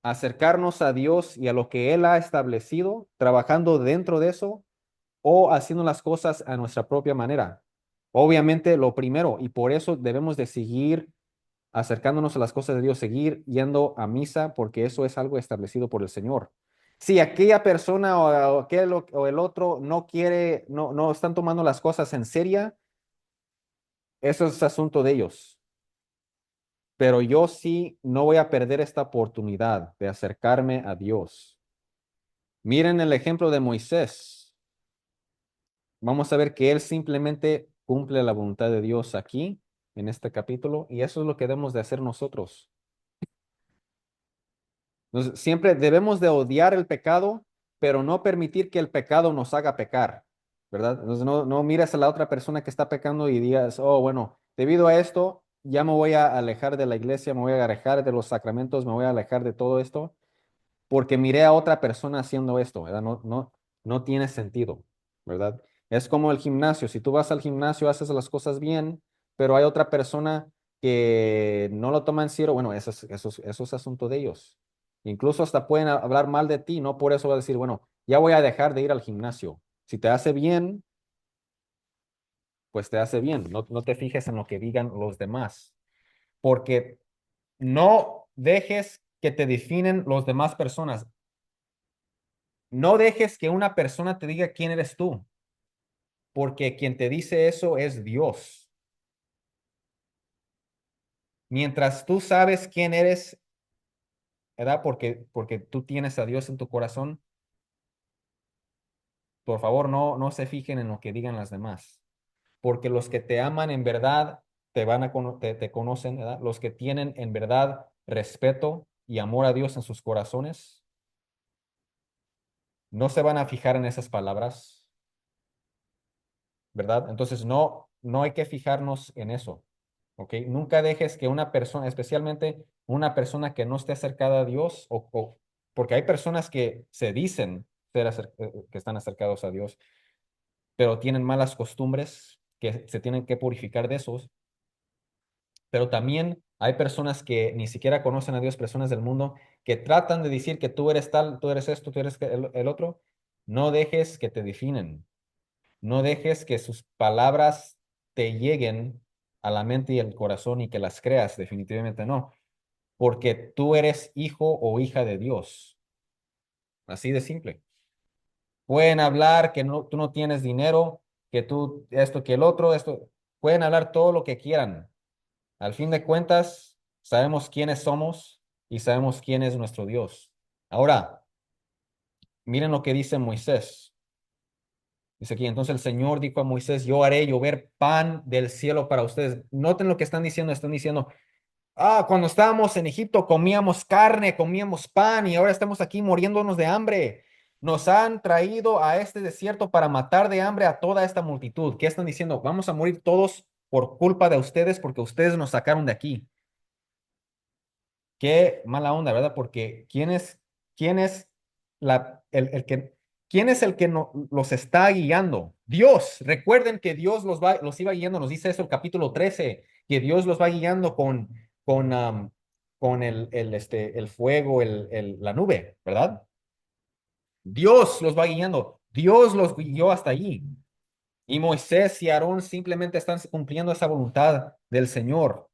¿Acercarnos a Dios y a lo que Él ha establecido, trabajando dentro de eso, o haciendo las cosas a nuestra propia manera? Obviamente lo primero, y por eso debemos de seguir acercándonos a las cosas de Dios, seguir yendo a misa, porque eso es algo establecido por el Señor. Si aquella persona o aquel o el otro no quiere, no están tomando las cosas en serio, eso es asunto de ellos. Pero yo sí no voy a perder esta oportunidad de acercarme a Dios. Miren el ejemplo de Moisés. Vamos a ver que él simplemente cumple la voluntad de Dios aquí, en este capítulo, y eso es lo que debemos de hacer nosotros. Entonces, siempre debemos de odiar el pecado, pero no permitir que el pecado nos haga pecar, ¿verdad? Entonces, no mires a la otra persona que está pecando y digas, oh, bueno, debido a esto, ya me voy a alejar de la iglesia, me voy a alejar de los sacramentos, me voy a alejar de todo esto porque miré a otra persona haciendo esto, ¿verdad? No tiene sentido, ¿verdad? Es como el gimnasio. Si tú vas al gimnasio, haces las cosas bien, pero hay otra persona que no lo toma en serio, bueno, eso es asunto de ellos. Incluso hasta pueden hablar mal de ti, no por eso va a decir, bueno, ya voy a dejar de ir al gimnasio. Si te hace bien, pues te hace bien. No te fijes en lo que digan los demás, porque no dejes que te definen los demás personas. No dejes que una persona te diga quién eres tú, porque quien te dice eso es Dios. Mientras tú sabes quién eres, ¿verdad? Porque tú tienes a Dios en tu corazón, por favor, no se fijen en lo que digan las demás. Porque los que te aman en verdad te conocen, ¿verdad? Los que tienen en verdad respeto y amor a Dios en sus corazones, no se van a fijar en esas palabras, ¿verdad? Entonces no hay que fijarnos en eso, ¿ok? Nunca dejes que una persona, especialmente una persona que no esté acercada a Dios, porque hay personas que se dicen que están acercados a Dios, pero tienen malas costumbres que se tienen que purificar de esos. Pero también hay personas que ni siquiera conocen a Dios, personas del mundo, que tratan de decir que tú eres tal, tú eres esto, tú eres el otro. No dejes que te definen. No dejes que sus palabras te lleguen a la mente y el corazón y que las creas. Definitivamente no. Porque tú eres hijo o hija de Dios. Así de simple. Pueden hablar que no, tú no tienes dinero, que tú esto, que el otro, esto. Pueden hablar todo lo que quieran. Al fin de cuentas, sabemos quiénes somos y sabemos quién es nuestro Dios. Ahora, miren lo que dice Moisés. Dice aquí, entonces el Señor dijo a Moisés, yo haré llover pan del cielo para ustedes. Noten lo que están diciendo, cuando estábamos en Egipto comíamos carne, comíamos pan y ahora estamos aquí muriéndonos de hambre. Nos han traído a este desierto para matar de hambre a toda esta multitud. ¿Qué están diciendo? Vamos a morir todos por culpa de ustedes porque ustedes nos sacaron de aquí. Qué mala onda, ¿verdad? Porque quién es el que, quién es el que los está guiando? Dios. Recuerden que Dios los iba guiando, nos dice eso el capítulo 13, que Dios los va guiando con, am, con el fuego, la nube, ¿verdad? Dios los va guiando. Dios los guió hasta allí. Y Moisés y Aarón simplemente están cumpliendo esa voluntad del Señor.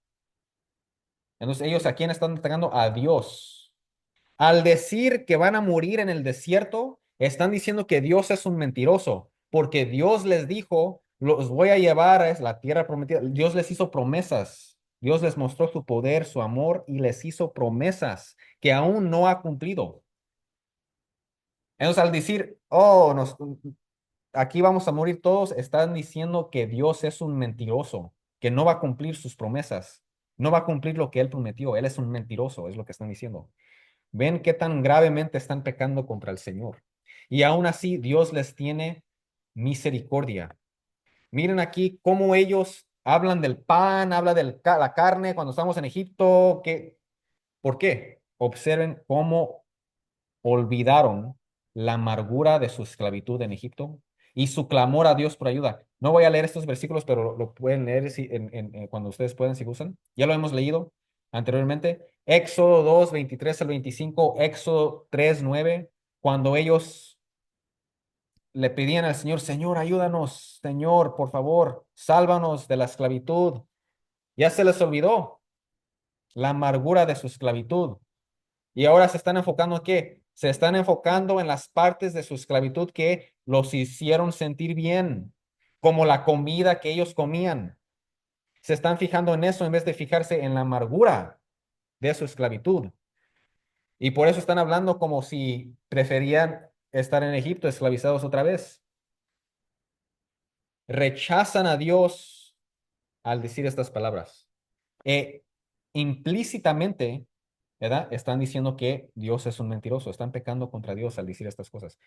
Entonces, ellos a quién están atacando? A Dios. Al decir que van a morir en el desierto, están diciendo que Dios es un mentiroso, porque Dios les dijo, los voy a llevar a la tierra prometida. Dios les hizo promesas. Dios les mostró su poder, su amor y les hizo promesas que aún no ha cumplido. Entonces, al decir, aquí vamos a morir todos, están diciendo que Dios es un mentiroso, que no va a cumplir sus promesas, no va a cumplir lo que él prometió. Él es un mentiroso, es lo que están diciendo. Ven qué tan gravemente están pecando contra el Señor. Y aún así, Dios les tiene misericordia. Miren aquí cómo ellos hablan del pan, habla de la carne cuando estamos en Egipto. ¿Por qué? Observen cómo olvidaron la amargura de su esclavitud en Egipto y su clamor a Dios por ayuda. No voy a leer estos versículos, pero lo pueden leer cuando ustedes puedan, si gustan. Ya lo hemos leído anteriormente. Éxodo 2 23 al 25, Éxodo 3 9 cuando ellos le pedían al Señor, Señor, ayúdanos, Señor, por favor, sálvanos de la esclavitud. Ya se les olvidó la amargura de su esclavitud. Y ahora se están enfocando en qué? Se están enfocando en las partes de su esclavitud que los hicieron sentir bien, como la comida que ellos comían. Se están fijando en eso en vez de fijarse en la amargura de su esclavitud. Y por eso están hablando como si preferían estar en Egipto esclavizados otra vez. Rechazan a Dios al decir estas palabras. E implícitamente, ¿verdad? Están diciendo que Dios es un mentiroso, están pecando contra Dios al decir estas cosas.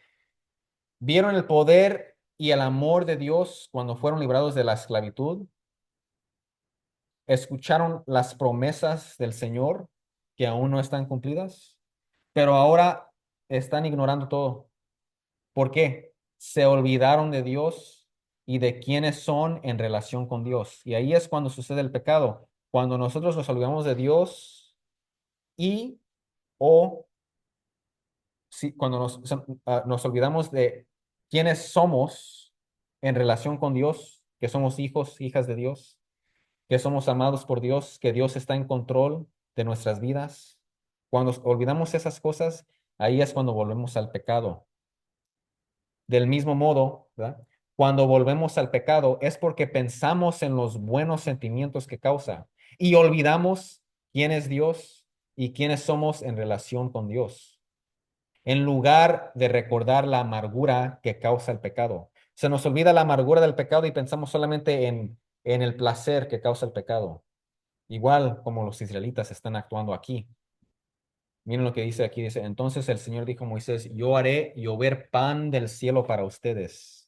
Vieron el poder y el amor de Dios cuando fueron librados de la esclavitud, escucharon las promesas del Señor que aún no están cumplidas, pero ahora están ignorando todo. ¿Por qué? Se olvidaron de Dios y de quiénes son en relación con Dios. Y ahí es cuando sucede el pecado, cuando nosotros nos olvidamos de Dios y o cuando nos olvidamos de quiénes somos en relación con Dios, que somos hijos, hijas de Dios, que somos amados por Dios, que Dios está en control de nuestras vidas. Cuando olvidamos esas cosas, ahí es cuando volvemos al pecado. Del mismo modo, ¿verdad? Cuando volvemos al pecado es porque pensamos en los buenos sentimientos que causa. y olvidamos quién es Dios y quiénes somos en relación con Dios, en lugar de recordar la amargura que causa el pecado. Se nos olvida la amargura del pecado y pensamos solamente en el placer que causa el pecado, igual como los israelitas están actuando aquí. Miren lo que dice aquí, dice, entonces el Señor dijo a Moisés, yo haré llover pan del cielo para ustedes.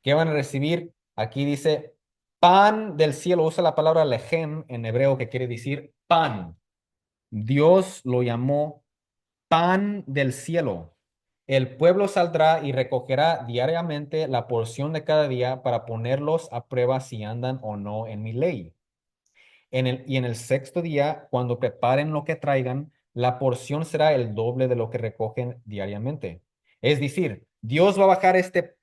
¿Qué van a recibir? Aquí dice, pan del cielo, usa la palabra lejem en hebreo que quiere decir pan. Dios lo llamó pan del cielo. El pueblo saldrá y recogerá diariamente la porción de cada día para ponerlos a prueba si andan o no en mi ley. Y en el sexto día, cuando preparen lo que traigan, la porción será el doble de lo que recogen diariamente. Es decir, Dios va a bajar este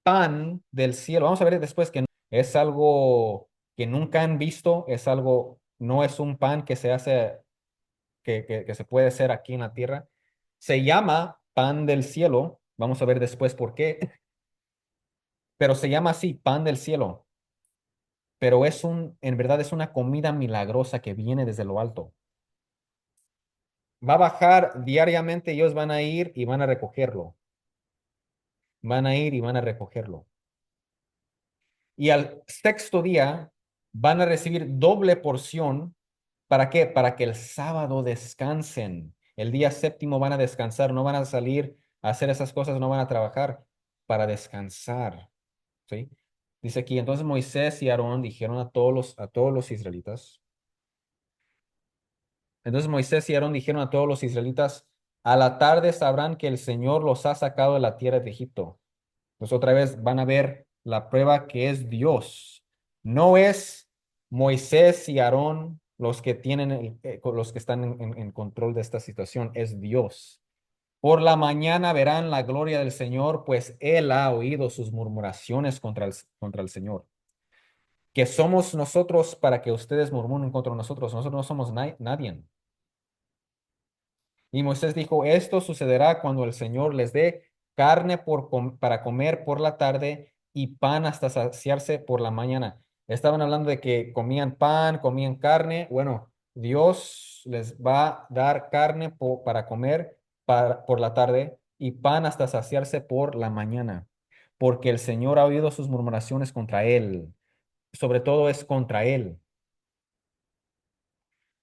pan del cielo. Vamos a ver después que es algo que nunca han visto, es algo, no es un pan que se hace, que se puede hacer aquí en la tierra. Se llama pan del cielo. Vamos a ver después por qué, pero se llama así, pan del cielo. Pero en verdad es una comida milagrosa que viene desde lo alto. Va a bajar diariamente, ellos van a ir y van a recogerlo. Van a ir y van a recogerlo. Y al sexto día van a recibir doble porción. ¿Para qué? Para que el sábado descansen. El día séptimo van a descansar, no van a salir a hacer esas cosas, no van a trabajar para descansar. ¿Sí? Dice aquí, entonces Moisés y Aarón dijeron a todos los israelitas. Entonces Moisés y Aarón dijeron a todos los israelitas, a la tarde sabrán que el Señor los ha sacado de la tierra de Egipto. Pues otra vez van a ver la prueba que es Dios. No es Moisés y Aarón los que tienen los que están en control de esta situación, es Dios. Por la mañana verán la gloria del Señor, pues Él ha oído sus murmuraciones contra el Señor. Que somos nosotros para que ustedes murmuren contra nosotros. Nosotros no somos nadie. Y Moisés dijo, esto sucederá cuando el Señor les dé carne para comer por la tarde y pan hasta saciarse por la mañana. Estaban hablando de que comían pan, comían carne. Bueno, Dios les va a dar carne para comer por la tarde y pan hasta saciarse por la mañana, porque el Señor ha oído sus murmuraciones contra él. Sobre todo es contra él.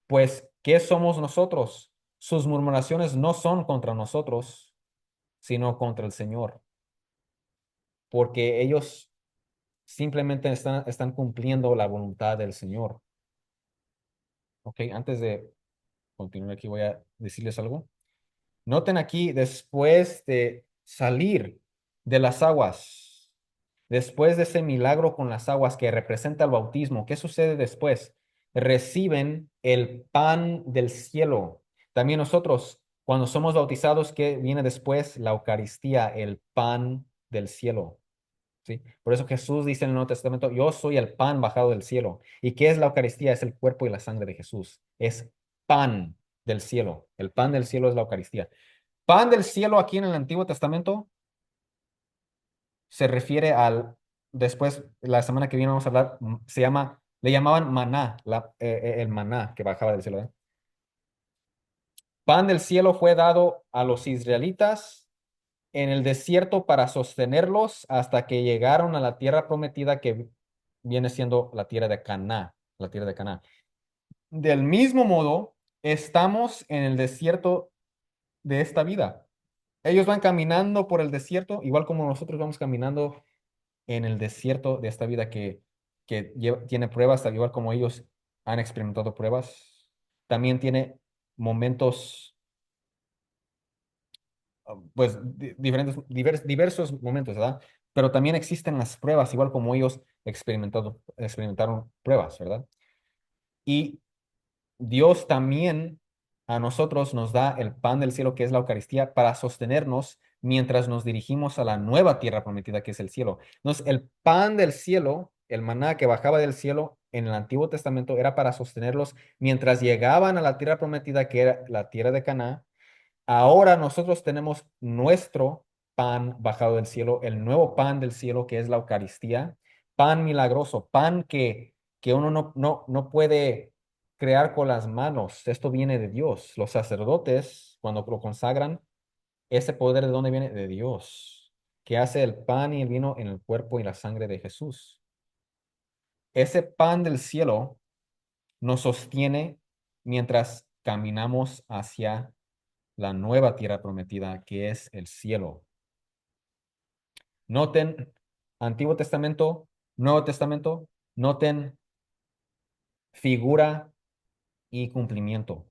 Pues, ¿qué somos nosotros? Sus murmuraciones no son contra nosotros, sino contra el Señor, porque ellos simplemente están cumpliendo la voluntad del Señor. Ok, antes de continuar aquí voy a decirles algo. Noten aquí, después de salir de las aguas, después de ese milagro con las aguas que representa el bautismo, ¿qué sucede después? Reciben el pan del cielo. También nosotros, cuando somos bautizados, ¿qué viene después? La Eucaristía, el pan del cielo. ¿Sí? Por eso Jesús dice en el Nuevo Testamento, yo soy el pan bajado del cielo. ¿Y qué es la Eucaristía? Es el cuerpo y la sangre de Jesús. Es pan del cielo. El pan del cielo es la Eucaristía. Pan del cielo aquí en el Antiguo Testamento se refiere después, la semana que viene vamos a hablar, le llamaban maná, el maná que bajaba del cielo. ¿Eh? Pan del cielo fue dado a los israelitas en el desierto para sostenerlos hasta que llegaron a la tierra prometida que viene siendo la tierra de Canaán, la tierra de Canaán. Del mismo modo, estamos en el desierto de esta vida. Ellos van caminando por el desierto, igual como nosotros vamos caminando en el desierto de esta vida que tiene pruebas, al igual como ellos han experimentado pruebas. También tiene momentos, pues diversos momentos, ¿verdad? Pero también existen las pruebas, igual como ellos experimentaron pruebas, ¿verdad? Y Dios también a nosotros nos da el pan del cielo, que es la Eucaristía, para sostenernos mientras nos dirigimos a la nueva tierra prometida, que es el cielo. Entonces, el pan del cielo, el maná que bajaba del cielo en el Antiguo Testamento, era para sostenerlos mientras llegaban a la tierra prometida, que era la tierra de Canaán. Ahora nosotros tenemos nuestro pan bajado del cielo, el nuevo pan del cielo, que es la Eucaristía, pan milagroso, pan que uno no puede crear con las manos. Esto viene de Dios. Los sacerdotes, cuando lo consagran, ese poder de dónde viene de Dios, que hace el pan y el vino en el cuerpo y la sangre de Jesús. Ese pan del cielo nos sostiene mientras caminamos hacia la nueva tierra prometida, que es el cielo. Noten Antiguo Testamento, Nuevo Testamento, noten figura y cumplimiento.